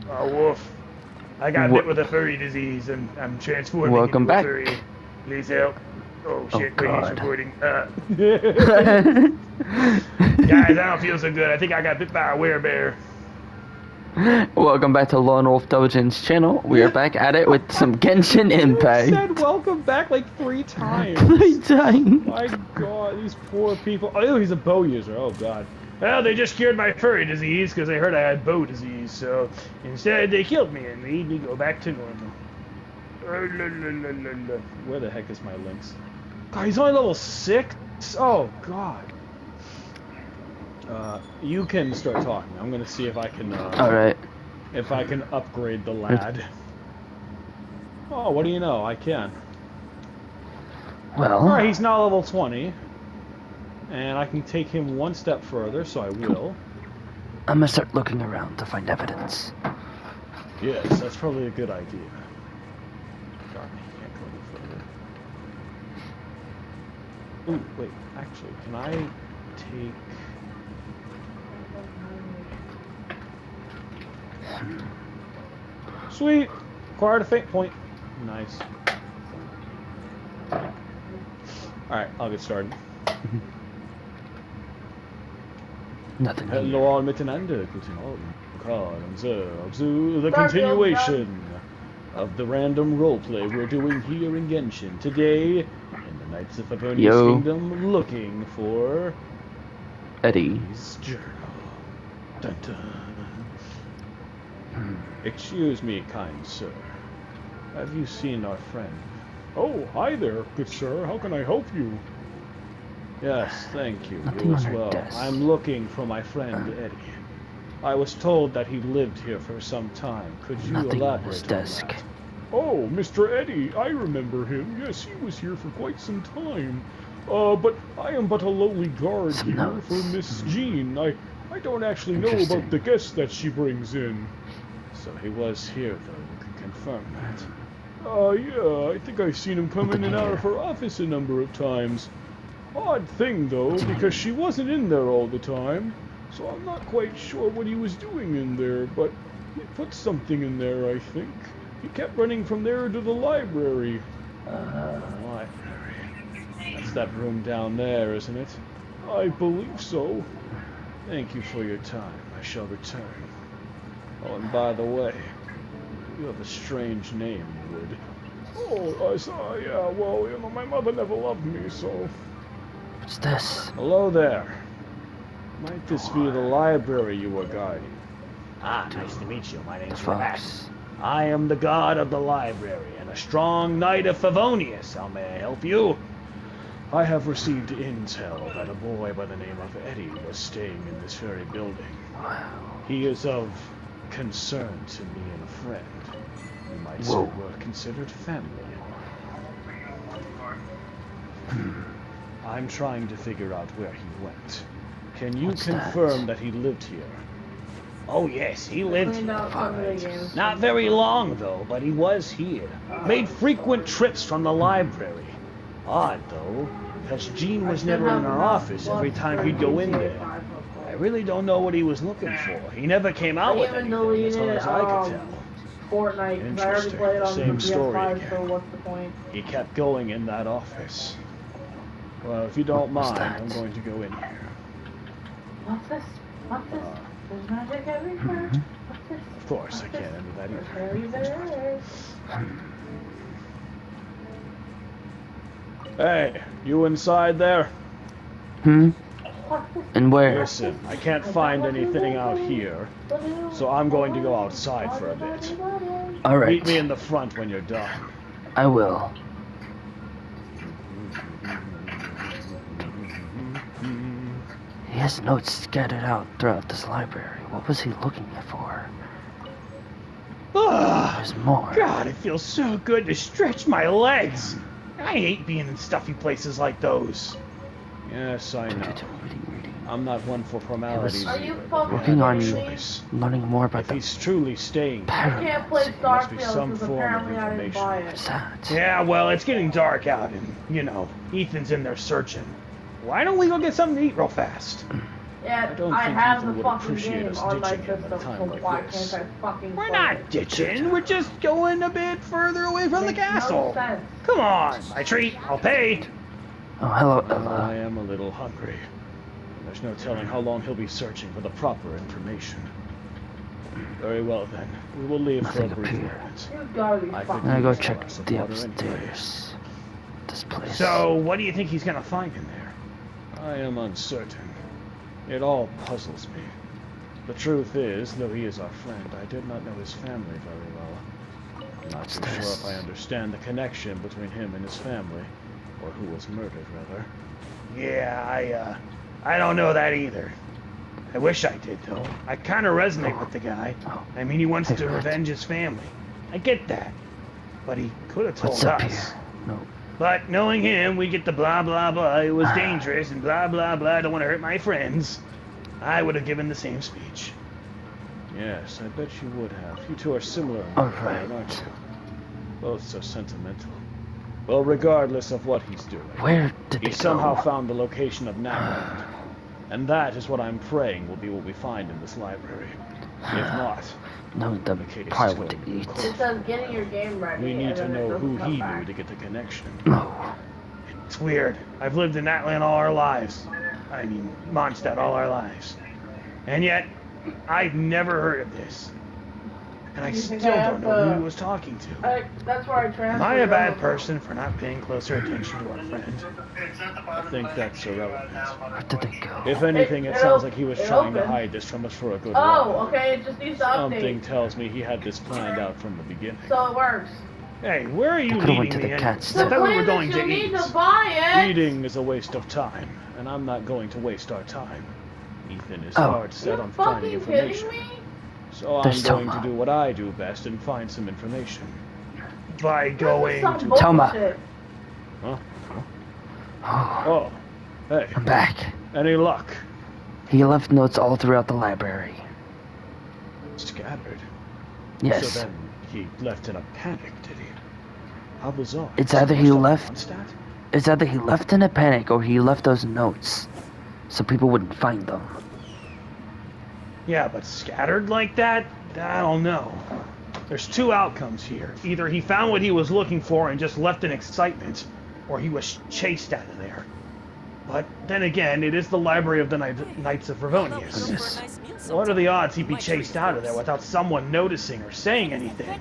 Oh, woof. I got bit with a furry disease and I'm transforming Welcome into a back. furry. Please help. Oh Oh, shit, wait, he's God. recording. Guys, I don't feel so good. I think I got bit by a werebear. Welcome back to Lone Wolf Doujin's channel. We are back at it with some Genshin Impact. You said welcome back like 3 times. 3 times. My god, these poor people. Oh, he's a bow user. Oh god. Well, they just cured my furry disease because they heard I had bow disease, so instead they killed me and made me go back to normal. Where the heck is my links? God, he's only level 6? Oh god. You can start talking. I'm gonna see if I can Alright. if I can upgrade the lad. Oh, what do you know? I can. Well, Alright, he's now level 20. And I can take him one step further, so I will. I'm gonna start looking around to find evidence. Yes, that's probably a good idea. Darn, he can't go any further. Ooh, wait, actually, can I take... Sweet! Acquired a fate point. Nice. Alright, I'll get started. Nothing Hello here. all miteinander, guten Abend. To the continuation of the random roleplay we're doing here in Genshin. Today, in the Knights of Favonius Kingdom, looking for... Eddie's journal. Dun dun. Excuse me, kind sir. Have you seen our friend? Oh, hi there, good sir. How can I help you? Yes, thank you. Nothing You as on her well. desk. I'm looking for my friend Eddie. I was told that he lived here for some time. Could you Nothing on elaborate his on desk. that? Oh, Mr. Eddie, I remember him. Yes, he was here for quite some time. But I am but a lowly guard Some here notes. for Miss Jean. I don't actually know Interesting. about the guests that she brings in. So he was here, though. You can confirm that. Yeah, I think I've seen him come in Nothing and out of here. her office a number of times. Odd thing, though, because she wasn't in there all the time, so I'm not quite sure what he was doing in there, but he put something in there, I think. He kept running from there to the library. Library. That's that room down there, isn't it? I believe so. Thank you for your time. I shall return. Oh, and by the way, you have a strange name, Wood. Oh, I saw, yeah, well, you know, my mother never loved me, so... What's this? Hello there. Might this be the library you were guarding? Ah, nice to meet you. My name's Rat. Fox. I am the god of the library and a strong knight of Favonius. How may I help you? I have received intel that a boy by the name of Eddie was staying in this very building. Wow. He is of concern to me and a friend. You might say Whoa. we're considered family. I'm trying to figure out where he went. Can you What's confirm that he lived here? Oh yes, he lived here. Not very long though, but he was here. Made frequent trips from the library. Odd though, because Jean was never in our office every time he'd go in there. I really don't know what he was looking for. He never came out with anything as far as I could tell. Fortnite, 'cause I already Interesting. played on Same story PS5, again. so what's the point? He kept going in that office. Well, if you don't What's mind, that? I'm going to go in here. What's this? What's this? There's magic everywhere. What's this? Of course, I can't enter that either. There. Hey, you inside there? What's this? And where? Listen, I can't find anything out here, so I'm going to go outside for a bit. Alright. Meet me in the front when you're done. I will. He has notes scattered out throughout this library. What was he looking for? Ah, There's more. God, it feels so good to stretch my legs. I hate being in stuffy places like those. Yes, I know. Reading. I'm not one for formalities Are you either, but we fucking have working no on- choice. Learning more about If the he's truly staying I here, parallels. can't play there must be Starfield some because form of apparently I didn't buy it. What's that? Yeah, well, it's getting dark out and, you know, Ethan's in there searching. Why don't we go get something to eat real fast? Yeah, don't I think have Ethan the would fucking appreciate game us on my ditching him at a system, time so like why this. can't I fucking We're play not it? ditching. We're just going a bit further away from the Makes no castle. sense. Come on, my treat. I'll pay. Oh, hello, Well, I Ella. am a little hungry. There's no telling how long he'll be searching for the proper information. Very well then. We will leave Nothing for a brief up here. moment. You gotta be I fucking could I'm gonna go use a check glass of the water anyway. upstairs. This place. So, what do you think he's gonna find in there? I am uncertain. It all puzzles me. The truth is, though he is our friend, I did not know his family very well. I'm not too sure if I understand the connection between him and his family, or who was murdered, rather. Yeah, I don't know that either. I wish I did, though. I kind of resonate with the guy. I mean, he wants to revenge his family. I get that. But he could have told What's up us. here? No. But knowing him, we get the blah, blah, blah. It was dangerous and blah, blah, blah. I don't want to hurt my friends. I would have given the same speech. Yes, I bet you would have. You two are similar in All that regard, right. aren't you? Both so sentimental. Well, regardless of what he's doing, Where did he they somehow go? found the location of Nagland. And that is what I'm praying will be what we find in this library. If not, No, the the case probably is what going to to eat. be It says getting your game ready. We need and to then it know doesn't who come he back. knew to get the connection. No. It's weird. I've lived in Atlan all our lives. I mean, Mondstadt all our lives. And yet, I've never heard of this. And I You think still I don't have know who to- he was talking to. That's where I transferred. Am I a bad over. person for not paying closer attention to our friend? I think that's irrelevant. Where did they go? If anything, it It sounds like he was it trying to opened. hide this from us for a good Oh, while. okay, it just needs to Something update. tells me he had this planned out from the beginning. So it works. Hey, where are you could've leading went to me? the in? cat's I den. thought we were Cletus, going you to need eat. to buy it. Reading is a waste of time, and I'm not going to waste our time. Ethan is Oh. hard set You on finding fucking kidding information. me? So I'm There's going Touma. to do what I do best and find some information. By This is going some to... Touma. bullshit. Huh? Oh, Oh, hey, I'm back. any luck? He left notes all throughout the library. Scattered. Yes. So then he left in a panic, did he? How bizarre. It's either he Most of left- Mondstadt? It's either he left in a panic or he left those notes so people wouldn't find them. Yeah, but scattered like that? I don't know. There's two outcomes here. Either he found what he was looking for and just left in excitement, or he was chased out of there. But then again, it is the library of the Knights of Ravonius. Yes. What are the odds he'd be chased out of there without someone noticing or saying anything?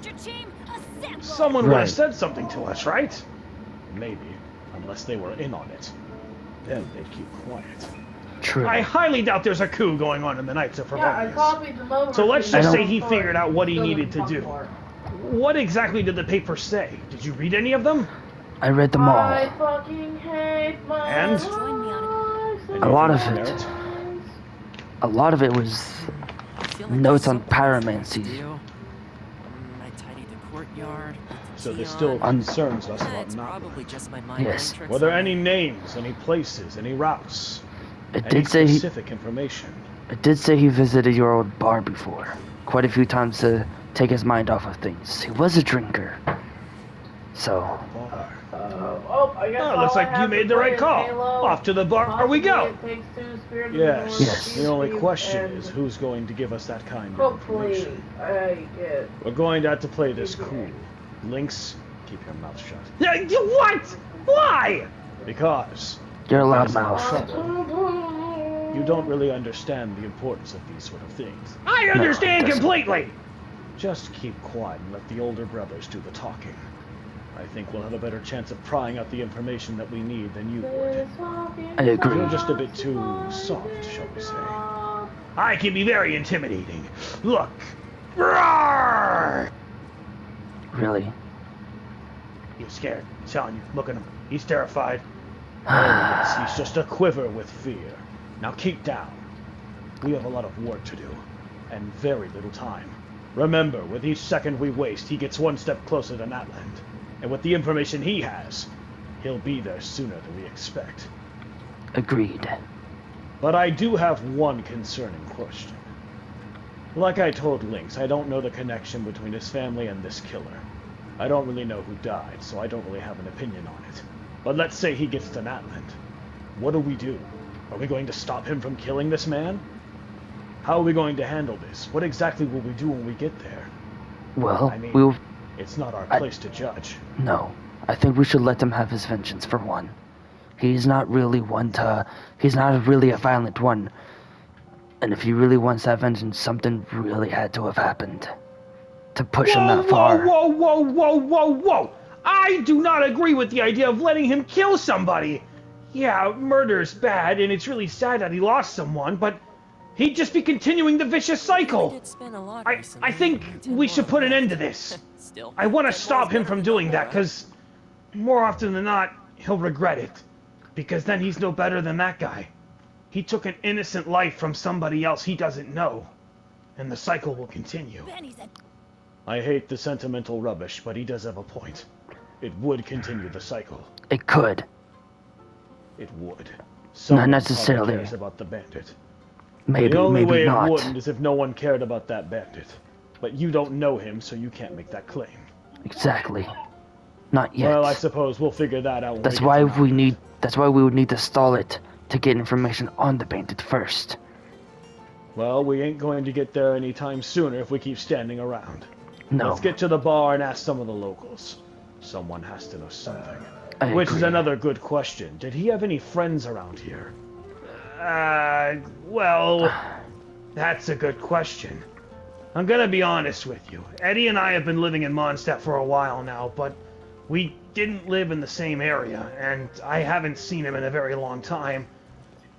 Someone would Right. have said something to us, right? Maybe, unless they were in on it. Then they'd keep quiet. True. I highly doubt there's a coup going on in the Knights of Yeah, I Ravonius. copied them over. So let's to just the say he store. figured out what he Still needed to didn't do. fucking work. What exactly did the paper say? Did you read any of them? I read them all. I fucking hate my And? life. A lot of Anything it. merit? A lot of it was notes on pyromancy. I tidied the courtyard. So this still concerns us about It's probably Nagland. just my mind. Yes. Were there any names, any places, any routes? It Any did say he. specific information? It did say he visited your old bar before, quite a few times to take his mind off of things. He was a drinker. So, Bar. I guess Oh, looks all I like you have made to the play right is call. Halo. Off to the bar we go. Possibly It Takes Two, Spirit of the Yes. North, Yes. The only Thieves, question and is who's going to give us that kind of Hopefully, information. I get. We're going to have to play this cool. Lynx, keep your mouth shut. Yeah, what? Why? Because you're a There's loudmouth. trouble. You don't really understand the importance of these sort of things. I understand it doesn't. completely. Just keep quiet and let the older brothers do the talking. I think we'll have a better chance of prying out the information that we need than you would. I agree. You're just a bit too soft, shall we say. I can be very intimidating. Look. Roar! Really? He's scared. I'm telling you. Look at him. He's terrified. Oh, yes, he's just a quiver with fear. Now keep down. We have a lot of work to do, and very little time. Remember, with each second we waste, he gets one step closer to Natland. And with the information he has, he'll be there sooner than we expect. Agreed. But I do have one concerning question. Like I told Lynx, I don't know the connection between his family and this killer. I don't really know who died, so I don't really have an opinion on it. But let's say he gets to Natland. What do we do? Are we going to stop him from killing this man? How are we going to handle this? What exactly will we do when we get there? Well, I mean, we'll... it's not our place to judge. No. I think we should let him have his vengeance, for one. He's not really he's not really a violent one. And if he really wants that vengeance, something really had to have happened to push him that far. Whoa! I do not agree with the idea of letting him kill somebody. Yeah, murder's bad, and it's really sad that he lost someone, but he'd just be continuing the vicious cycle. I think we should put an end to this. I want to stop him from doing that, because more often than not, he'll regret it. Because then he's no better than that guy. He took an innocent life from somebody else he doesn't know. And the cycle will continue. I hate the sentimental rubbish, but he does have a point. It would continue the cycle. It could. It would. Not necessarily. Cares about the bandit. Maybe, the only maybe way not. it wouldn't is if no one cared about that bandit. But you don't know him, so you can't make that claim. Exactly. Not yet. Well, I suppose we'll figure that out. That's why we would need to stall it to get information on the bandit first. Well, we ain't going to get there anytime sooner if we keep standing around. No. Let's get to the bar and ask some of the locals. Someone has to know something. Which is agree. another good question. Did he have any friends around here? Well, that's a good question. I'm gonna be honest with you. Eddie and I have been living in Mondstadt for a while now, but we didn't live in the same area, and I haven't seen him in a very long time.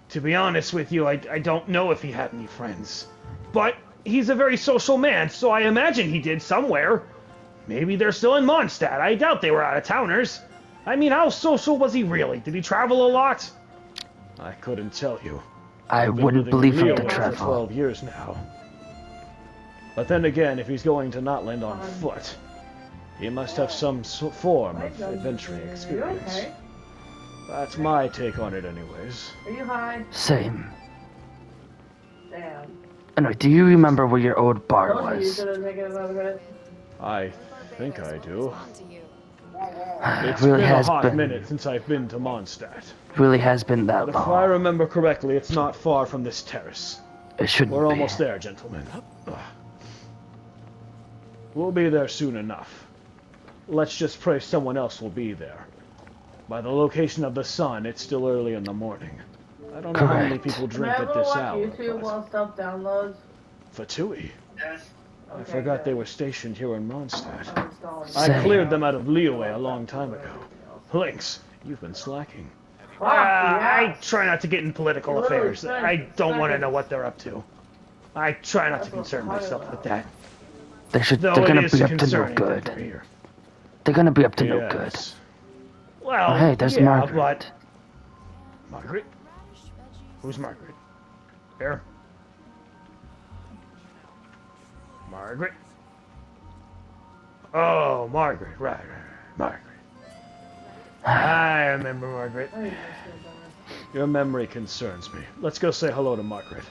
To be honest with you, I don't know if he had any friends. But he's a very social man, so I imagine he did somewhere. Maybe they're still in Mondstadt. I doubt they were out-of-towners. I mean, how social was he really? Did he travel a lot? I couldn't tell you. I I've been wouldn't living in believe him to Leo for travel. 12 years now. But then again, if he's going to Notland on foot, he must have some form of adventuring experience. Okay. That's my take on it anyways. Are you high? Same. Damn. Anyway, do you remember where your old bar Don't you was? gonna take another hit? I think I do. It It's really been has a hot been. minute since I've been to Mondstadt. Really has been that But if I long. remember correctly, it's not far from this terrace. It shouldn't We're be. almost there, gentlemen. We'll be there soon enough. Let's just pray someone else will be there. By the location of the sun, it's still early in the morning. I don't know how many Correct. people Am drink I at able to this watch hour. YouTube but- while stuff downloads? Fatui. I Okay, forgot they good. were stationed here in Mondstadt. I'm installing I Same. cleared them out of Leeway a long time ago. Lynx, you've been slacking. Fuck, I yes. try not to get in political Literally affairs. spent I don't want to seconds. know what they're up to. I try not to That's what concern I'm talking myself about. with that. They're Though gonna it is be up to no concerning that good. they're here. They're gonna be up to no good. Yes. Well, Oh, hey, there's yeah, Margaret. but... Margaret? Who's Margaret? Here? Margaret? Oh, Margaret, right. Margaret. I remember Margaret. Oh, you just did that. Your memory concerns me. Let's go say hello to Margaret.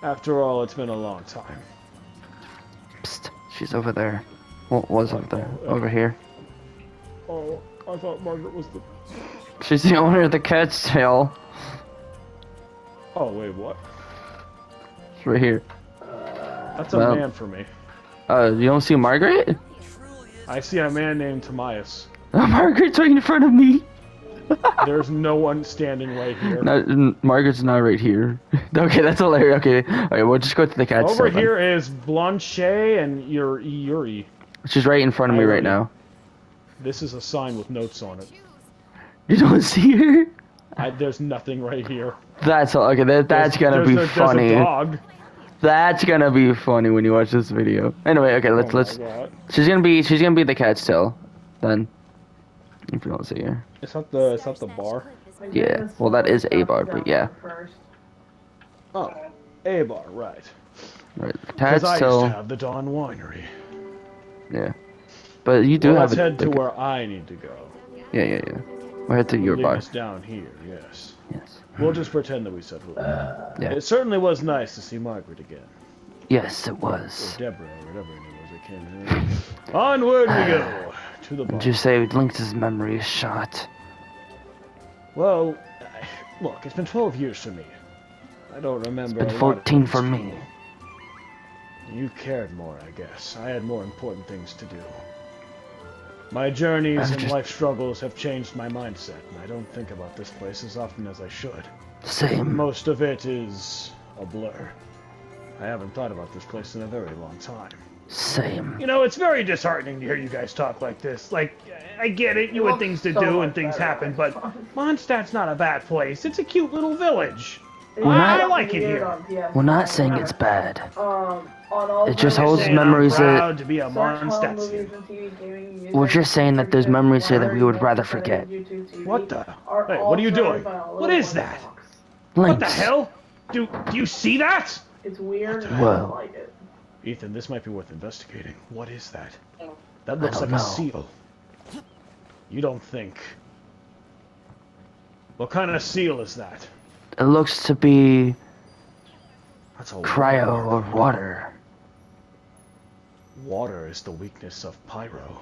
After all, it's been a long time. Psst, she's over there. Well, was over there. Over here. Oh, I thought Margaret was the... She's the owner of the cat's tail. Oh, wait, what? It's right here. That's a Well. man for me. You don't see Margaret? I see a man named Tobias. Margaret's right in front of me. There's no one standing right here. Margaret's not right here. Okay, that's hilarious. Okay, alright, we'll just go to the cat's Over tail then. here is Blanche and Yuri. She's right in front of me right Irony. now. This is a sign with notes on it. You don't see her? There's nothing right here. That's all. Okay, that's gonna be funny. There's a dog. That's gonna be funny when you watch this video. Anyway, okay, let's. Oh my God. She's gonna be the cat's tail, then. If you don't see her. It's not the bar. I Yeah, did this well, that is a stuff bar, but download yeah. First. Oh, A bar, right. Right, Because cat's I used tail. to have the Dawn Winery. Yeah, but you do Well, have let's a. head to like- where I need to go. Yeah. We'll head to your Lead bar. us down here, yes. Yes. We'll just pretend that we said hello. Yeah. It certainly was nice to see Margaret again. Yes, it Or was. Deborah, or whatever her name was, I can't remember. Onward we go, to the bar. Would you say Lynx's memory is shot? Well, Look, it's been 12 years for me. I don't remember It's a been lot of 14 things for from me. you. You cared more, I guess. I had more important things to do. My journeys and life struggles have changed my mindset, and I don't think about this place as often as I should. Same. Most of it is a blur. I haven't thought about this place in a very long time. Same. You know, it's very disheartening to hear you guys talk like this. Like, I get it, you had things to do and things happen, but Mondstadt's not a bad place. It's a cute little village. I like it here. We're not saying it's bad. It just I'm holds saying memories I'm that... proud to be a Mondstadtian. We're just saying that there's memories here that we would rather forget. What the? Hey, what are you doing? What is that? Lynx. What the hell? Do you see that? It's weird. And I Whoa. don't like it. Ethan, this might be worth investigating. What is that? Oh. That looks don't like a know. seal. You don't think... What kind of seal is that? It looks to be That's a cryo or water. water. Water is the weakness of pyro.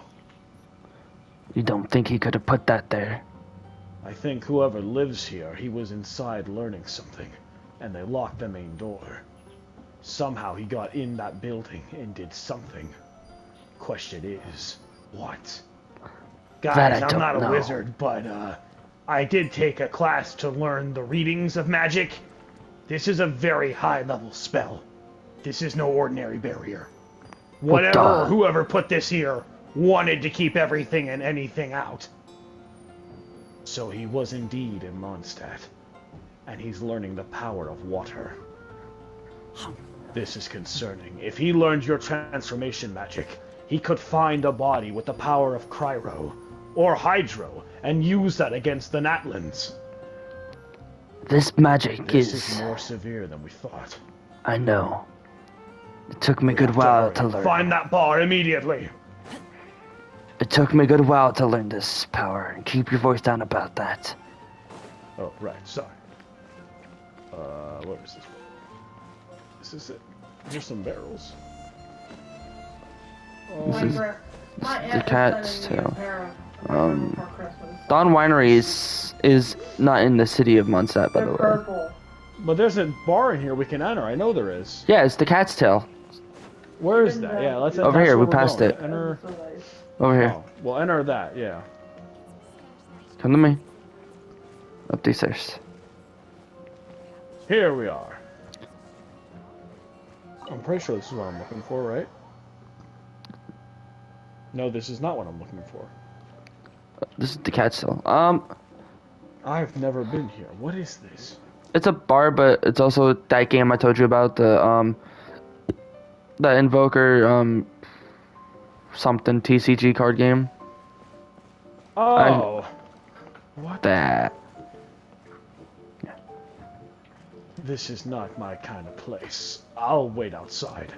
You don't think he could have put that there? I think whoever lives here, he was inside learning something, and they locked the main door. Somehow he got in that building and did something. Question is, what? That Guys, I I'm don't not a know. wizard, but I did take a class to learn the readings of magic. This is a very high-level spell. This is no ordinary barrier. Whatever or whoever put this here wanted to keep everything and anything out. So he was indeed in Mondstadt, and he's learning the power of water. This is concerning. If he learned your transformation magic, he could find a body with the power of cryo or hydro and use that against the Natlins. This magic This is... is more severe than we thought. I know. It took me a We good have while hurry. to learn. Find that bar immediately. It took me a good while to learn this power. Keep your voice down about that. Oh, right, sorry. What is this? This is it. Here's some barrels. This is My the aunt cat's was sending me a tail. pair of for Christmas. Dawn Winery is not in the city of Mondstadt, by They're the way. purple. But there's a bar in here we can enter. I know there is. Yeah, it's the cat's tail. Where is that? Yeah, let's Over that's here, where we we're passed going. it. Enter. So nice. Over here. Oh, well, enter that. Yeah. Come to me. Up these stairs. Here we are. I'm pretty sure this is what I'm looking for, right? No, this is not what I'm looking for. This is the cat's tail. I've never been here. What is this? It's a bar, but it's also that game I told you about, the Invoker, something TCG card game. Oh. What? That. This is not my kind of place. I'll wait outside.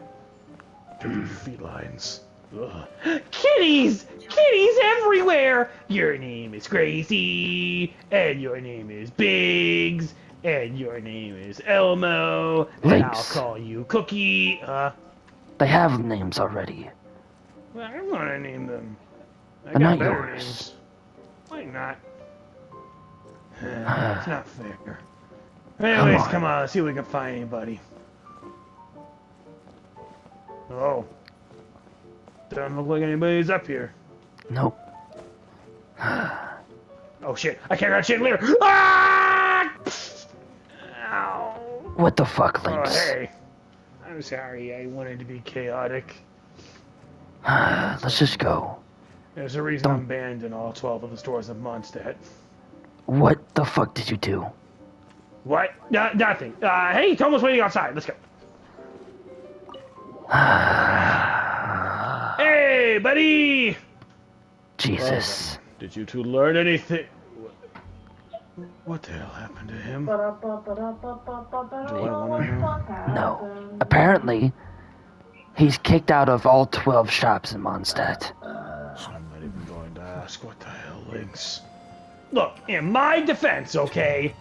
Dirty felines. Ugh. Kitties! Kitties everywhere! Your name is Gracie, and your name is Biggs, and your name is Elmo, and I'll Lynx. call you Cookie. They have names already. Well, I want to name them. I But got not better yours. names. Why not? It's not fair. Anyways, come on, let's see if we can find anybody. Oh. Doesn't look like anybody's up here. Nope. Oh shit, I can't grab shit later. Ah! Ow. What the fuck, Oh, Lynx? hey. I'm sorry, I wanted to be chaotic. Let's just go. There's a reason I'm banned in all 12 of the stores of Mondstadt. What the fuck did you do? What? Nothing. Hey, Toma's waiting outside. Let's go. Hey, buddy! Jesus. Did you two learn anything? What the hell happened to him? Do I wanna know? No. Apparently, he's kicked out of all 12 shops in Mondstadt. I'm not even going to ask. What the hell, Lynx? Look, in my defense, okay,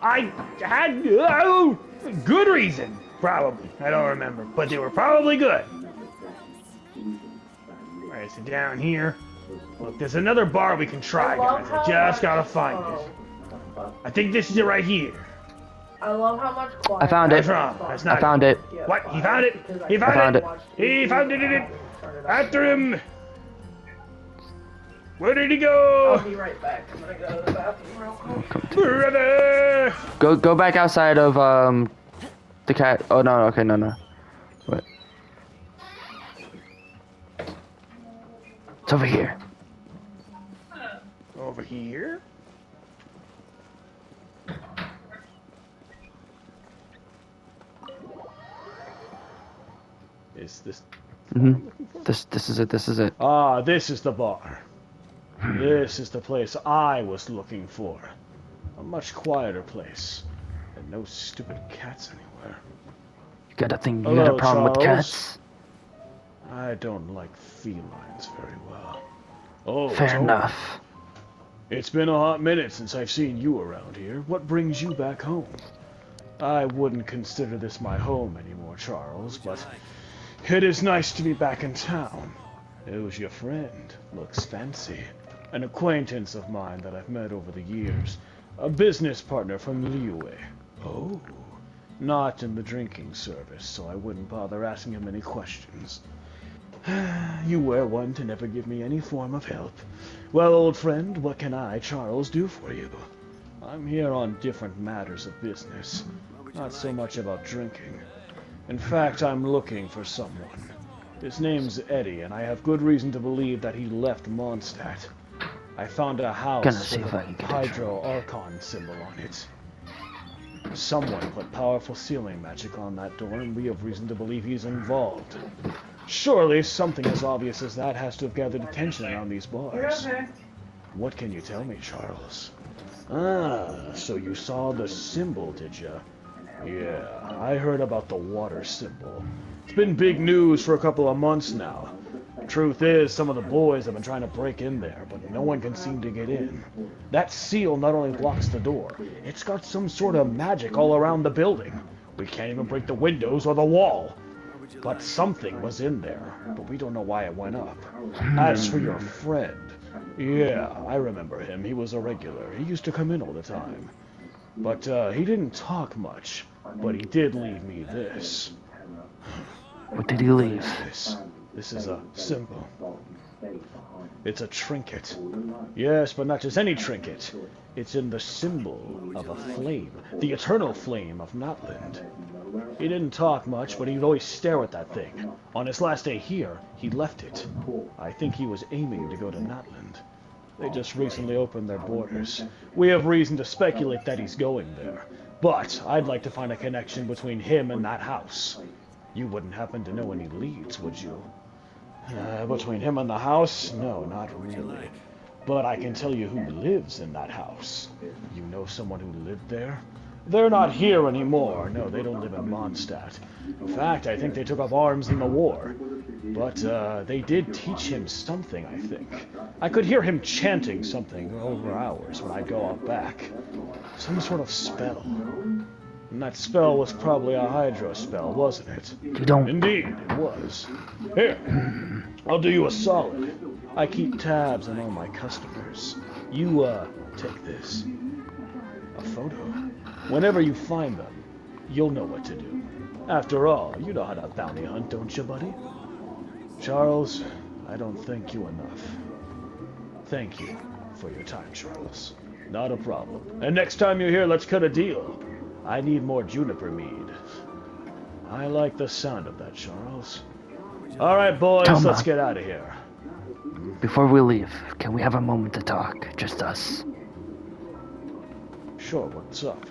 I had good reason, probably. I don't remember, but they were probably good. Alright, so down here. Look, there's another bar we can try, guys. I just gotta find it. it. I think this is it right here. I love how much quiet. I found it. That's wrong. That's not I found it. What? He found it? He I found found it? it. He found it. After him. Where did he I'll go? be right back. I'm gonna go to the bathroom real quick. Brother! Go back outside of the cat. Oh no. Okay, no. What? It's over here. Over here? Is this... This is it. This is it. Ah, this is the bar. This is the place I was looking for. A much quieter place. And no stupid cats anywhere. You got a thing? You Hello, got a problem with Charles. cats? I don't like felines very well. Oh, Fair Touma. enough. It's been a hot minute since I've seen you around here. What brings you back home? I wouldn't consider this my home anymore, Charles, but it is nice to be back in town. Who's your friend? Looks fancy. An acquaintance of mine that I've met over the years. A business partner from Liyue. Oh, not in the drinking service, so I wouldn't bother asking him any questions. You were one to never give me any form of help. Well, old friend, what can I, Charles, do for you? I'm here on different matters of business, not so much about drinking. In fact, I'm looking for someone. His name's Eddie, and I have good reason to believe that he left Mondstadt. I found a Gonna house see with if a I can get a Hydro Archon symbol on it. Someone put powerful sealing magic on that door, and we have reason to believe he's involved. Surely something as obvious as that has to have gathered attention around these bars. Okay. What can you tell me, Charles? Ah, so you saw the symbol, did ya? Yeah, I heard about the water symbol. It's been big news for a couple of months now. Truth is, some of the boys have been trying to break in there, but no one can seem to get in. That seal not only blocks the door, it's got some sort of magic all around the building. We can't even break the windows or the wall. But something was in there, but we don't know why it went up. As for your friend, yeah, I remember him. He was a regular. He used to come in all the time. But he didn't talk much, but he did leave me this. What did he leave? This is a symbol. It's a trinket. Yes, but not just any trinket. It's in the symbol of a flame, the eternal flame of Notland. He didn't talk much, but he'd always stare at that thing. On his last day here, he left it. I think he was aiming to go to Notland. They just recently opened their borders. We have reason to speculate that he's going there. But I'd like to find a connection between him and that house. You wouldn't happen to know any leads, would you? Between him and the house? No, not really. But I can tell you who lives in that house. You know someone who lived there? They're not here anymore. No, they don't live in Mondstadt. In fact, I think they took up arms in the war. But they did teach him something, I think. I could hear him chanting something over hours when I'd go out back. Some sort of spell. And that spell was probably a Hydro spell, wasn't it? You don't. Indeed, it was. Here, I'll do you a solid. I keep tabs on all my customers. You, take this. A photo. Whenever you find them, you'll know what to do. After all, you know how to bounty hunt, don't you, buddy? Charles, I don't thank you enough. Thank you for your time, Charles. Not a problem. And next time you're here, let's cut a deal. I need more juniper mead. I like the sound of that, Charles. All right, boys, Touma. let's get out of here. Before we leave, can we have a moment to talk? Just us. Sure, what's up?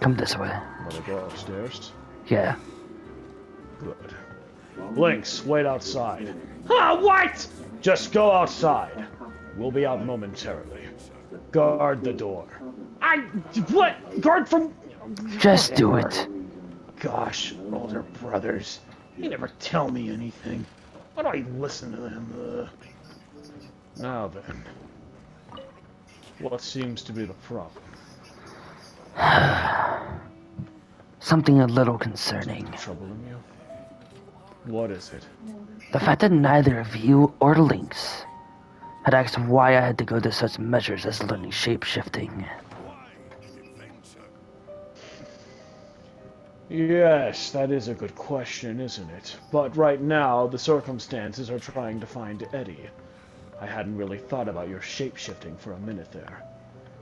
Come this way. Wanna go upstairs? Yeah. Good. Lynx, wait outside. Ah, what? Just go outside. We'll be out momentarily. Guard the door. What? Guard from... Just do it. Gosh, older brothers. They never tell me anything. Why do I listen to them? Now then. What seems to be the problem? Something a little concerning. Troubling you? What is it? The fact that neither of you or Lynx had asked why I had to go to such measures as learning shape-shifting. Yes, that is a good question, isn't it? But right now, the circumstances are trying to find Eddie. I hadn't really thought about your shape-shifting for a minute there.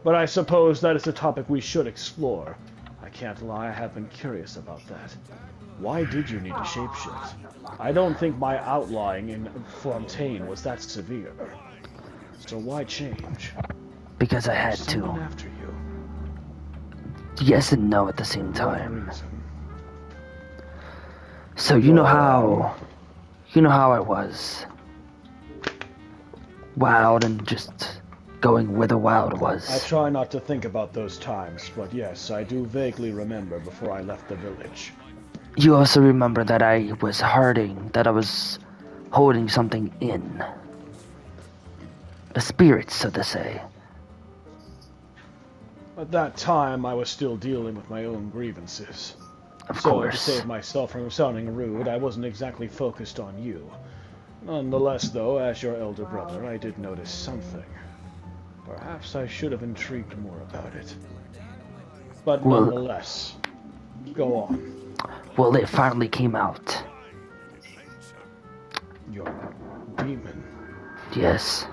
But I suppose that is a topic we should explore. I can't lie, I have been curious about that. Why did you need to shapeshift? I don't think my outlying in Fontaine was that severe. So why change? Because I had There's someone to. after you. Yes and no at the same What time. reason? So Go on. you know how I was. Wild and just going where the wild I was. try not to think about those times, but yes, I do vaguely remember before I left the village. You also remember that I was hurting, that I was holding something in. A spirit, so to say. At that time, I was still dealing with my own grievances. Of So, to course. save myself from sounding rude, I wasn't exactly focused on you. Nonetheless, though, as your elder brother, I did notice something. Perhaps I should have intrigued more about it. But Well, nonetheless, go on. well, it finally came out. Your demon. Yes.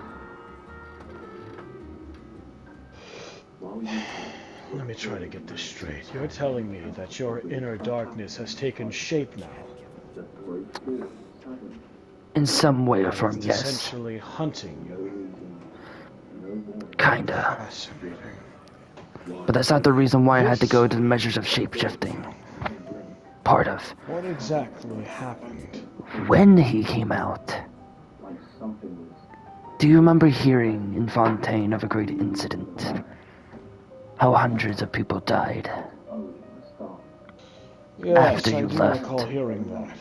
Let me try to get this straight. You're telling me that your inner darkness has taken shape now, In some way or and form, it's yes. essentially hunting you. Kinda. Fascinating. But that's not the reason why I had to This... go to the measures of shapeshifting. Part of. What exactly happened? When he came out. Do you remember hearing in Fontaine of a great incident? How hundreds of people died Yes, after I you do recall left. hearing that.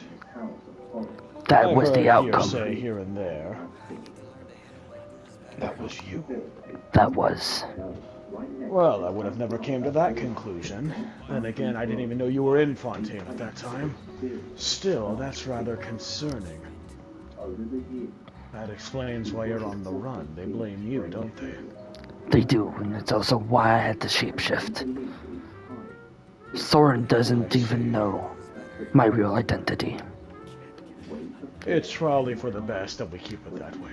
That I was heard the hearsay outcome. here and there. That was you. That was. Well, I would have never came to that conclusion. Then again, I didn't even know you were in Fontaine at that time. Still, that's rather concerning. That explains why you're on the run. They blame you, don't they? They do, and it's also why I had to shapeshift. Soren I doesn't even see. know my real identity. It's probably for the best that we keep it that way.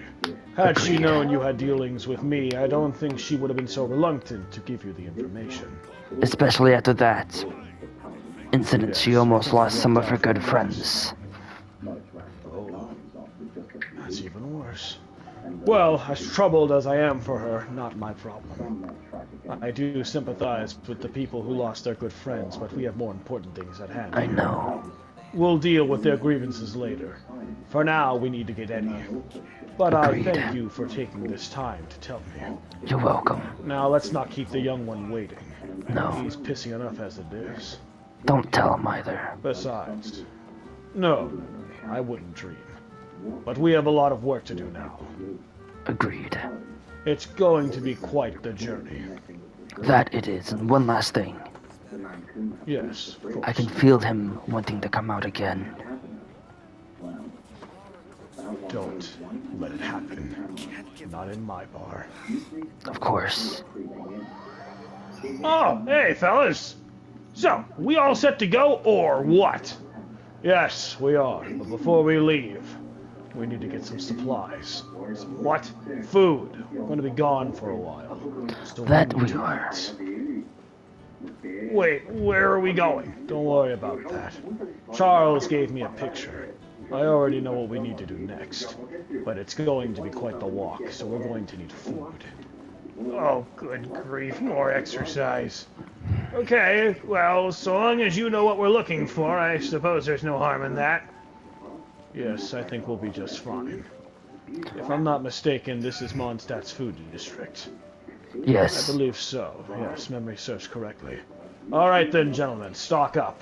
Had she Agreed. known you had dealings with me, I don't think she would have been so reluctant to give you the information. Especially after that incident, she Yes, I almost think it lost some worked of her out for the good best. friends. Oh, that's even worse. Well, as troubled as I am for her, not my problem. I do sympathize with the people who lost their good friends, but we have more important things at hand I here. know. We'll deal with their grievances later. For now, we need to get Eddie. But I Agreed. thank you for taking this time to tell me. You're welcome. Now, let's not keep the young one waiting. No, He's pissy enough as it is. don't tell him either. Besides, no, I wouldn't dream. But we have a lot of work to do now. Agreed. It's going to be quite the journey. That it is, and one last thing. Yes, of course. I can feel him wanting to come out again. Don't let it happen. Not in my bar. Of course. Oh, hey, fellas. So, we all set to go, or what? Yes, we are. But before we leave, we need to get some supplies. Some what? Food. We're going to be gone for a while. So That need we to are. eat. Wait, where are we going? Don't worry about that. Charles gave me a picture. I already know what we need to do next. But it's going to be quite the walk, so we're going to need food. Oh, good grief, more exercise. Okay, well, so long as you know what we're looking for, I suppose there's no harm in that. Yes, I think we'll be just fine. If I'm not mistaken, this is Mondstadt's food district. I Yes. believe so. Yes, memory serves correctly. All right then, gentlemen, stock up.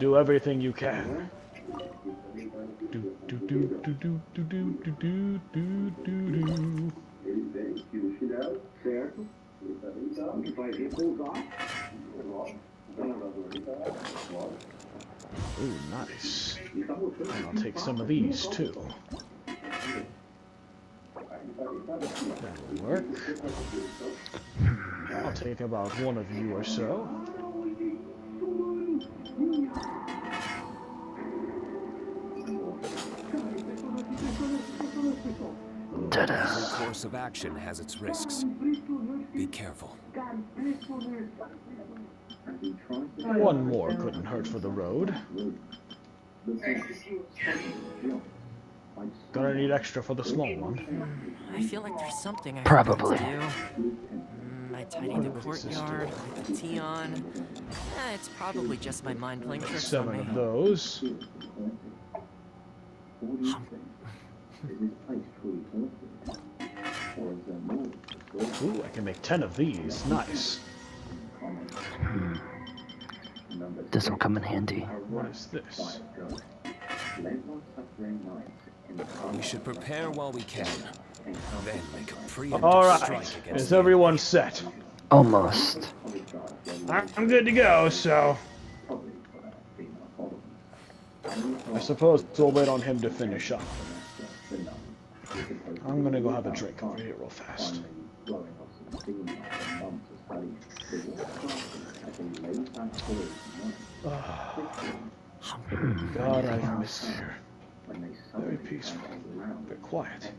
Do everything you can. Do do do do do do do do do do do. Ooh, nice. And I'll take some of these too. That'll work. I'll take about one of you or so. Ta-da. Every course of action has its risks. Be careful. One more couldn't hurt for the road. Gonna need extra for the small one. I feel like there's something I Probably. forgot to do. I tidied the courtyard, lit the tea on. It's probably just my mind playing tricks on 7 me. of those. Ooh, I can make 10 of these. Nice. This will come in handy. What is this? We should prepare while we can. Then make a preemptive Alright, strike against is the everyone set? Almost. I'm good to go, so... I suppose we'll wait on him to finish up. I'm gonna go have a drink over here real fast. God, I've missed here. Very peaceful, very quiet.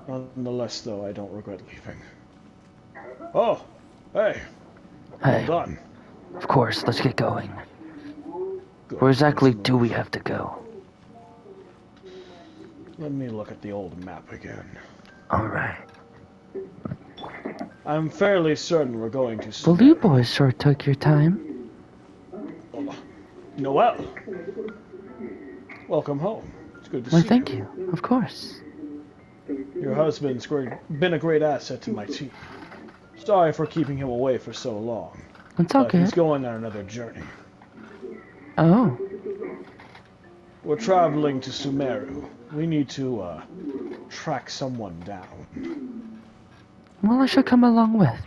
Well, nonetheless, though, I don't regret leaving. Oh, hey, Hey, well done. of course, let's get going. Good. Where exactly Let's do move. we have to go? Let me look at the old map again. Alright. I'm fairly certain we're going to Well, you Sumeru. boys sure took your time. Noel, welcome home. It's good to Why, see thank you. you. Of course. Your husband's been a great asset to my team. Sorry for keeping him away for so long. It's all But he's good. going on another journey. Oh, We're traveling to Sumeru. We need to, track someone down. well, I should come along with.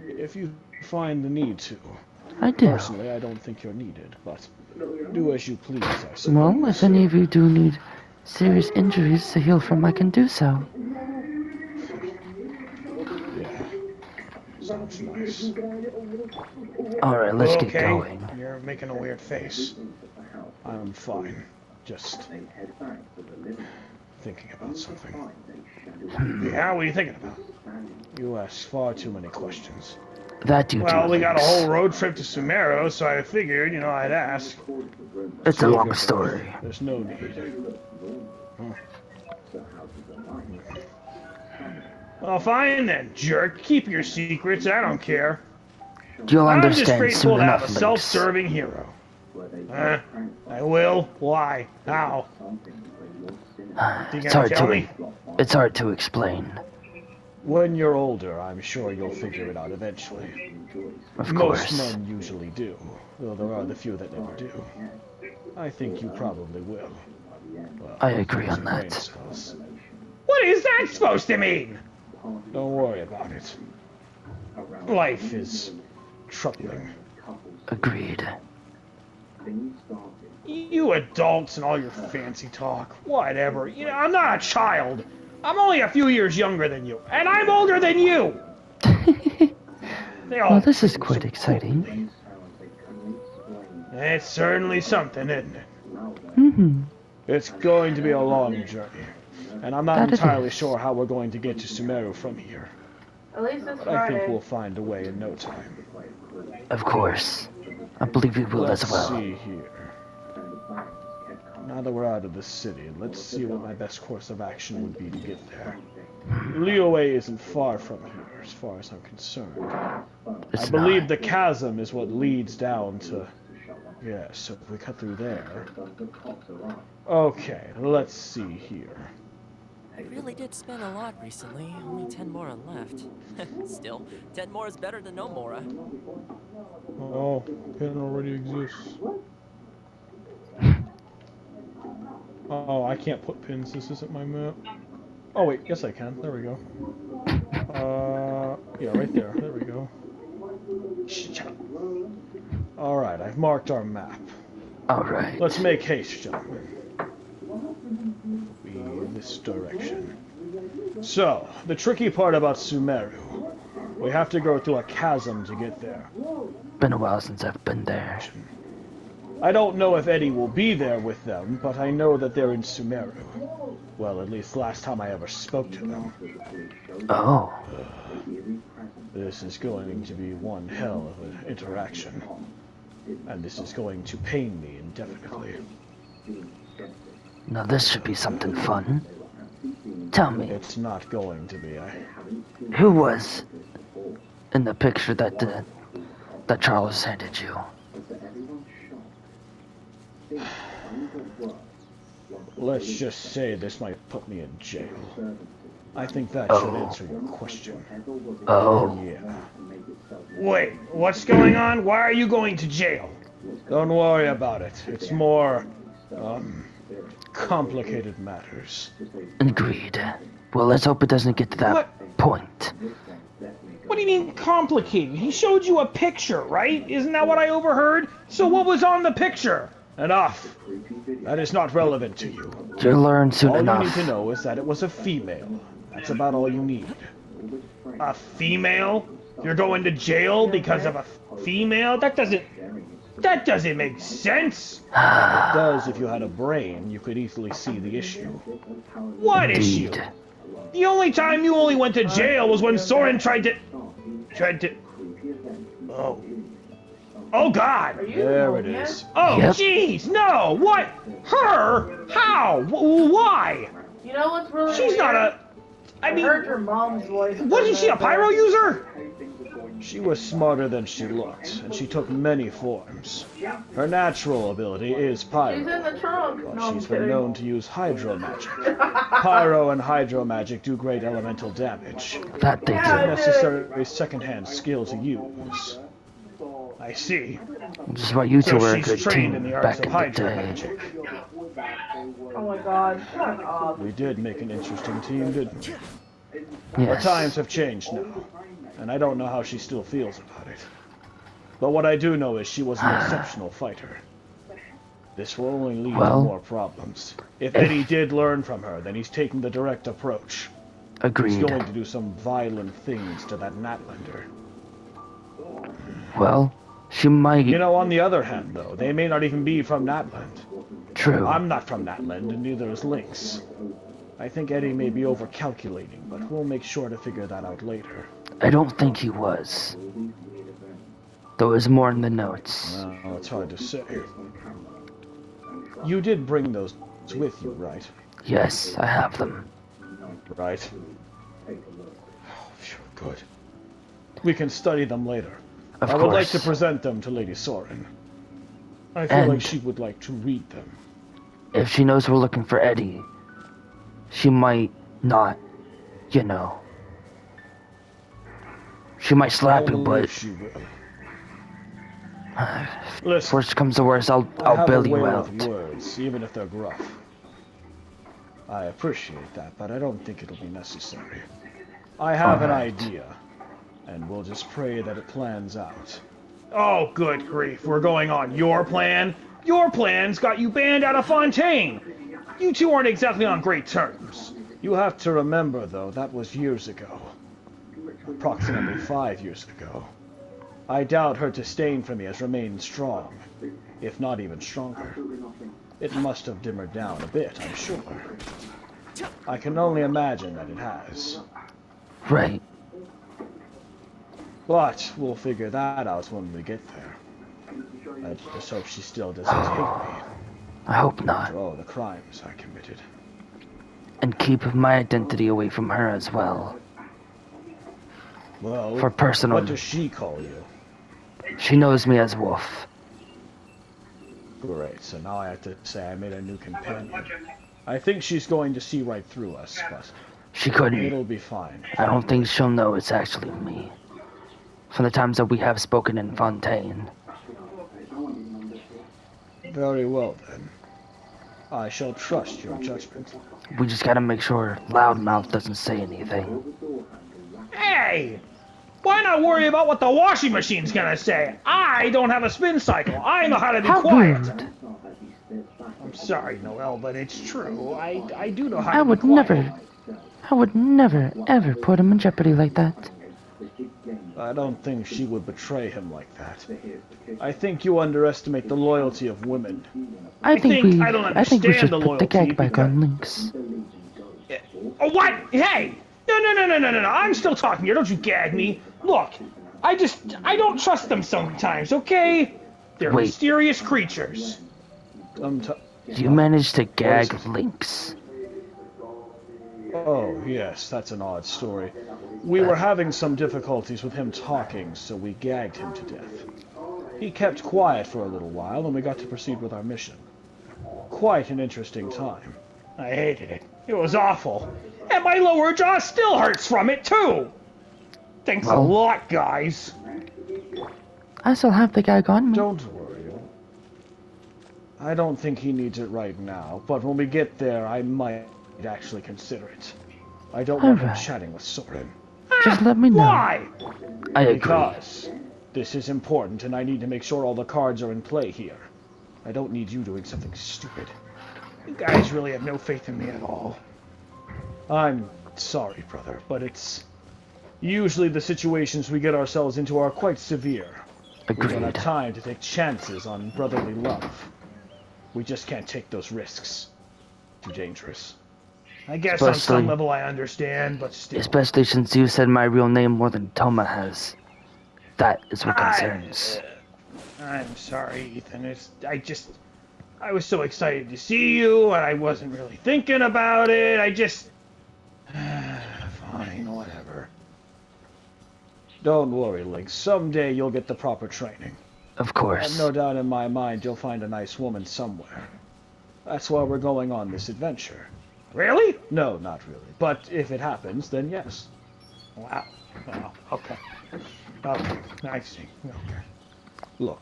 If you find the need to. I do. Personally, I don't think you're needed, but do as you please, I suppose. Well, if any of you do need serious injuries to heal from, I can do so. Yeah. Sounds nice. Alright, let's get Okay, going. you're making a weird face. I'm fine. Just thinking about something. Yeah, what are you thinking about? You ask far too many questions. That you Well, do, we got a Lynx. whole road trip to Sumeru, so I figured, I'd ask. It's a Save long your story. breath. There's no need. Well, fine then, jerk. Keep your secrets, I don't care. You'll I'm just understand grateful soon to have enough, a Lynx. self-serving hero. Huh? I will? Why? How? You It's gonna tell me? hard to explain. When you're older, I'm sure you'll figure it out eventually. Of Most course. men usually do, though there are the few that never do. I think you probably will. Well, I agree on using brain that. cells. What is that supposed to mean? Don't worry about it. Life is troubling. Agreed. You adults and all your fancy talk. Whatever. I'm not a child. I'm only a few years younger than you. And I'm older than you! They all Well, this is seem quite so exciting. cool. It's certainly something, isn't it? Mm-hmm. It's going to be a long journey, and I'm not That it entirely is. sure how we're going to get to Sumeru from here. At least it's But I think Friday. we'll find a way in no time. Of course. I believe we will Let's as well. see here. Now that we're out of the city, let's see what my best course of action would be to get there. Liyue isn't far from here, as far as I'm concerned. It's I believe not. the chasm is what leads down to... Yeah, so if we cut through there... Okay, let's see here. I really did spend a lot recently. Only 10 more are left. Still, 10 more is better than no more. Oh, pin already exists. Oh, I can't put pins. This isn't my map. Oh wait, yes I can. There we go. Yeah, right there. There we go. Alright, I've marked our map. Alright. Let's make haste, gentlemen. Be this direction. So, the tricky part about Sumeru We have to go through a chasm to get there. Been a while since I've been there. I don't know if Eddie will be there with them, but I know that they're in Sumeru. Well, at least last time I ever spoke to them. Oh. This is going to be one hell of an interaction. And this is going to pain me indefinitely. Now this should be something fun. Tell me, It's not going to be. who was in the picture that Charles handed you? Let's just say this might put me in jail. I think that should answer your question. Oh. Yeah. Wait, what's going on? Why are you going to jail? Don't worry about it. It's more, complicated matters. Agreed. Well, let's hope it doesn't get to that point. What do you mean complicated? He showed you a picture, right? Isn't that what I overheard? So what was on the picture? Enough. That is not relevant to you. You'll learn soon All enough. you need to know is that it was a female. That's about all you need. A female? You're going to jail because of a female? That doesn't make sense. It does if you had a brain. You could easily see the issue. What issue? Indeed. The only time you only went to jail was when Soren tried to... Oh. Oh, God! There it is. Oh, Yep. jeez! No! What? Her? How? Why? You know what's really She's weird? not a... I I mean... heard your mom's voice. Wasn't she a pyro user? She was smarter than she looked, and she took many forms. Her natural ability is pyro. She's in the trunk. But No, I'm she's been kidding. known to use hydro magic. Pyro and hydro magic do great elemental damage. That they Yeah, do. Necessary second-hand skill to use. I see. Which is why you two So were a she's good trained team in the arts back of in the hydro day. magic. Oh my god, shut up. We did make an interesting team, didn't we? Our Yes. times have changed now, and I don't know how she still feels about it. But what I do know is she was an exceptional fighter. This will only lead to Well, more problems. If Eddie did learn from her, then he's taking the direct approach. He's Agreed. going to do some violent things to that Natlander. Well, she might. You know, on the other hand, though, they may not even be from Natland. True. I'm not from Natland, and neither is Lynx. I think Eddie may be overcalculating, but we'll make sure to figure that out later. I don't think he was. There was more in the notes. Well, it's hard to say. You did bring those with you, right? Yes, I have them. Right. Oh, phew, good. We can study them later. Of I would like course. to present them to Lady Soren. I feel like And- she would like to read them. If she knows we're looking for Eddie, she might not, you know. She might slap I you, believe but she will. if Listen, worst comes to worst, I I'll have bail a you way out. with words, even if they're gruff. I appreciate that, but I don't think it'll be necessary. I have an Alright. idea, and we'll just pray that it plans out. Oh, good grief, we're going on your plan? Your plan's got you banned out of Fontaine! You two aren't exactly on great terms. You have to remember, though, that was years ago. Approximately 5 years ago. I doubt her disdain for me has remained strong, if not even stronger. It must have dimmered down a bit, I'm sure. I can only imagine that it has. Right. But we'll figure that out when we get there. I just hope she still doesn't hate me I hope not. for all the crimes I committed. And keep my identity away from her as well. Well, For personal. what does she call you? She knows me as Wolf. Great, so now I have to say I made a new companion. I think she's going to see right through us, but She couldn't. it'll be fine. I don't think she'll know it's actually me. From the times that we have spoken in Fontaine. Very well, then. I shall trust your judgment. We just gotta make sure Loudmouth doesn't say anything. Hey! Why not worry about what the washing machine's gonna say? I don't have a spin cycle. I know how to be How quiet. rude! I'm sorry, Noel, but it's true. I do know how to I be would quiet. never, ever put him in jeopardy like that. I don't think she would betray him like that. I think you underestimate the loyalty of women. I think we I don't should understand the put the loyalty gag back because- on Lynx. Oh, what? Hey! No. I'm still talking here. Don't you gag me. Look, I don't trust them sometimes, okay? They're Wait. mysterious creatures. You managed to gag it? Lynx. Oh, yes, that's an odd story. We were having some difficulties with him talking, so we gagged him to death. He kept quiet for a little while, and we got to proceed with our mission. Quite an interesting time. I hated it. It was awful. And my lower jaw still hurts from it, too! Thanks a Well. lot, guys. I still have the gag on me. Don't worry. I don't think he needs it right now, but when we get there, I might actually consider it. I don't want him Alright. chatting with Soren. Just let me know. Why? I agree. Because this is important, and I need to make sure all the cards are in play here. I don't need you doing something stupid. You guys really have no faith in me at all. I'm sorry, brother, but it's... Usually the situations we get ourselves into are quite severe. We don't have Agreed. time to take chances on brotherly love. We just can't take those risks. Too dangerous. I guess on some Especially- level I understand, but still. Especially since you said my real name more than Touma has. That is what concerns. I'm sorry, Ethan. I was so excited to see you, and I wasn't really thinking about it. Fine, whatever. Don't worry, Link. Someday you'll get the proper training. Of I have course. no doubt in my mind you'll find a nice woman somewhere. That's why we're going on this adventure. Really? No, not really. But if it happens, then yes. Wow. Okay. Okay, I see. Okay. Look,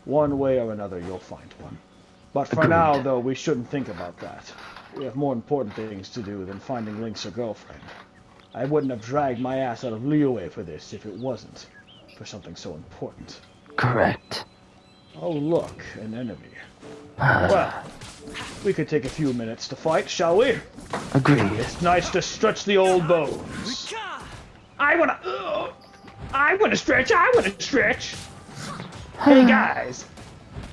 one way or another you'll find one. But for Agreed. now, though, we shouldn't think about that. We have more important things to do than finding Link's girlfriend. I wouldn't have dragged my ass out of Liyue for this if it wasn't for something so important. Correct. Oh, look, an enemy. Well, we could take a few minutes to fight, shall we? Agreed. It's nice to stretch the old bones. I wanna stretch. Hey guys,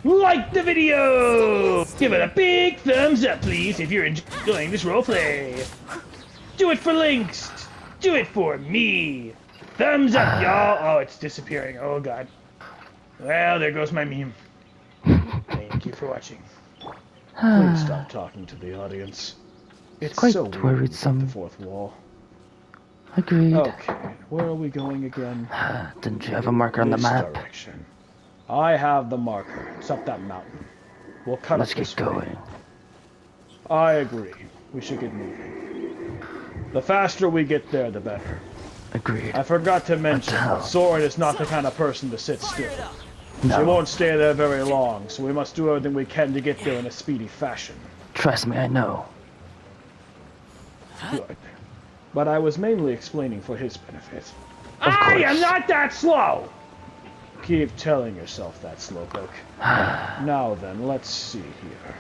like the video! Give it a big thumbs up, please, if you're enjoying this roleplay. Do it for Lynx. Do it for me. Thumbs up, y'all. Oh, it's disappearing. Oh, God. Well, there goes my meme. Thank you for watching. Please stop talking to the audience. It's Quite so weird to worrisome. break the fourth wall. Agreed. Okay, where are we going again? Didn't you have a marker on the This map? direction. I have the marker. It's up that mountain. We'll cut Let's it get this way. going. I agree. We should get moving. The faster we get there, the better. Agreed. I forgot to mention hell? that Soren is not the kind of person to sit still. She No. won't stay there very long, so we must do everything we can to get there in a speedy fashion. Trust me, I know. Good. But I was mainly explaining for his benefit. I am course. not that slow! Keep telling yourself that, Slowpoke. Now then, let's see here.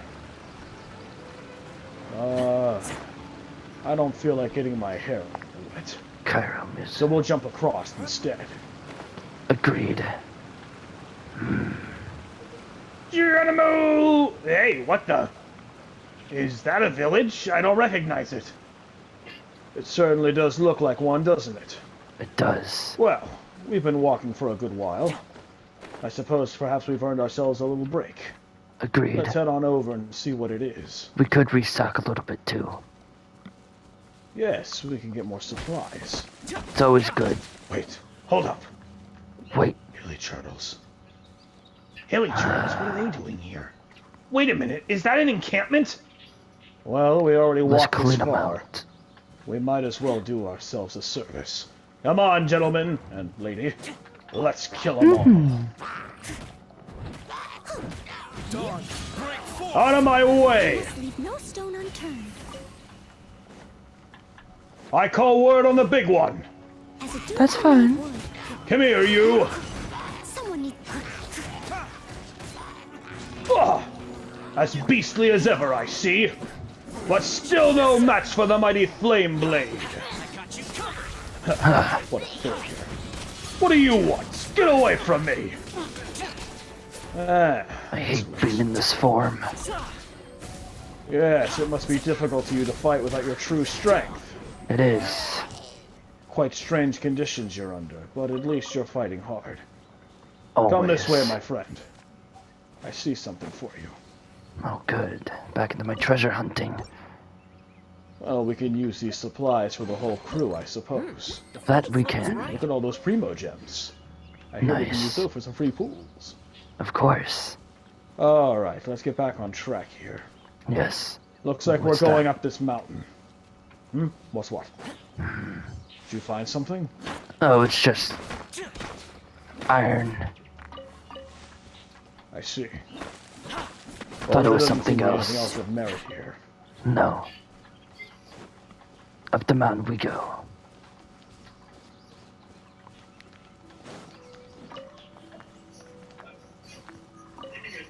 I don't feel like getting my hair wet, Cairo is so we'll jump across instead. agreed. Geronimo! Hey, what the? Is that a village? I don't recognize it. It certainly does look like one, doesn't it? It does. Well, we've been walking for a good while. I suppose perhaps we've earned ourselves a little break. Agreed. Let's head on over and see what it is. We could restock a little bit too. Yes, we can get more supplies. It's always good. Wait, hold up. Wait, Hilly turtles. Hilly turtles, what are they doing here? Wait a minute, is that an encampment? Well, we already let's walked this clean them far. out. We might as well do ourselves a service. Come on, gentlemen and lady. Let's kill them all. Out of my way! Leave no stone unturned. I call word on the big one. As a dude That's fine. would, Come here, you. someone needs. Ah, as beastly as ever, I see. But still no match for the mighty Flame Blade. What a failure. What do you want? Get away from me! Ah, I hate being in this form. yes, it must be difficult to you to fight without your true strength. It is. Quite strange conditions you're under, but at least you're fighting hard. Always. Come this way, my friend. I see something for you. Oh, good. Back into my treasure hunting. Well, we can use these supplies for the whole crew, I suppose. That we can. Look at all those primo gems. I hear we can use Nice. those for some free pools. Of course. Alright, let's get back on track here. Yes. Looks like we're What's that? going up this mountain. What's what? Did you find something? Oh, it's just iron. I see. Thought it was there doesn't something seem to be else. Anything else of merit here. No. Up the mountain we go.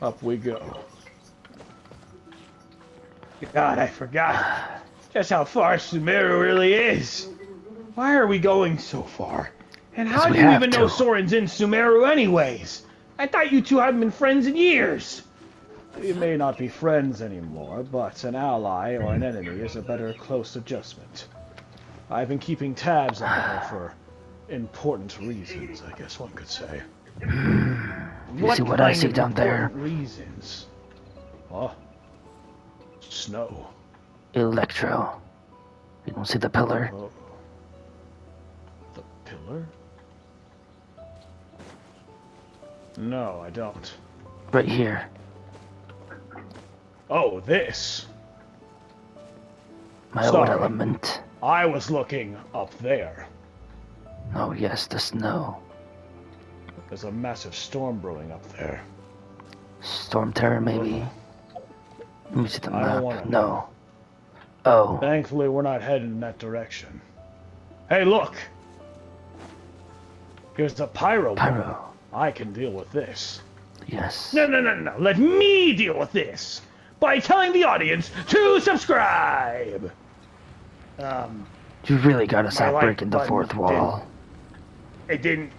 Up we go. God, I forgot just how far Sumeru really is. Why are we going so far? And how Because do we you have even know to. Soren's in Sumeru anyways? I thought you two hadn't been friends in years. We may not be friends anymore, but an ally or an enemy is a better close adjustment. I've been keeping tabs on her for important reasons, I guess one could say. You see what I kind see of down there? important reasons? Oh, snow. Electro. You don't see the pillar? Oh. The pillar? No, I don't. Right here. Oh, this. My old Sorry. element. I was looking up there. Oh yes, the snow. There's a massive storm brewing up there. Storm terror maybe. Let me see the I don't map. wanna No. Oh. Thankfully, we're not heading in that direction. Hey, look! Here's a pyro. Pyro. I can deal with this. Yes. No. Let me deal with this by telling the audience to subscribe. You really gotta stop like breaking the button fourth wall. It didn't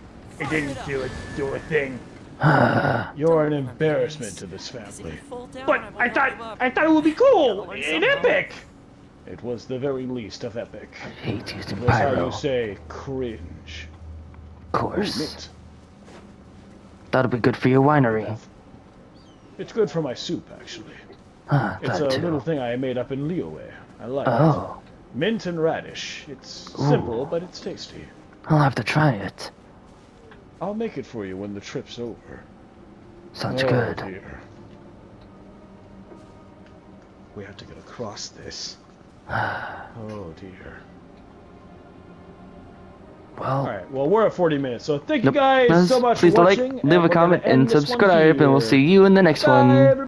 do a thing. You're an embarrassment to this family. But I thought it would be cool and epic. It was the very least of epic. I hate using That's how pyro. you say cringe. Of course. Mint. That'll be good for your winery. It's good for my soup, actually. Ah, It's that a too. little thing I made up in Liyue. I like it. Oh. Mint and radish. It's simple, but it's tasty. I'll have to try it. I'll make it for you when the trip's over. Sounds Oh, good. dear. We have to get across this. Ah. Oh, dear. Well, Alright, well, we're at 40 minutes, so thank you nope. guys so much Please for like, watching. leave and a we're gonna comment, end and this one subscribe, and we'll here. see you in the next Bye, one. everybody.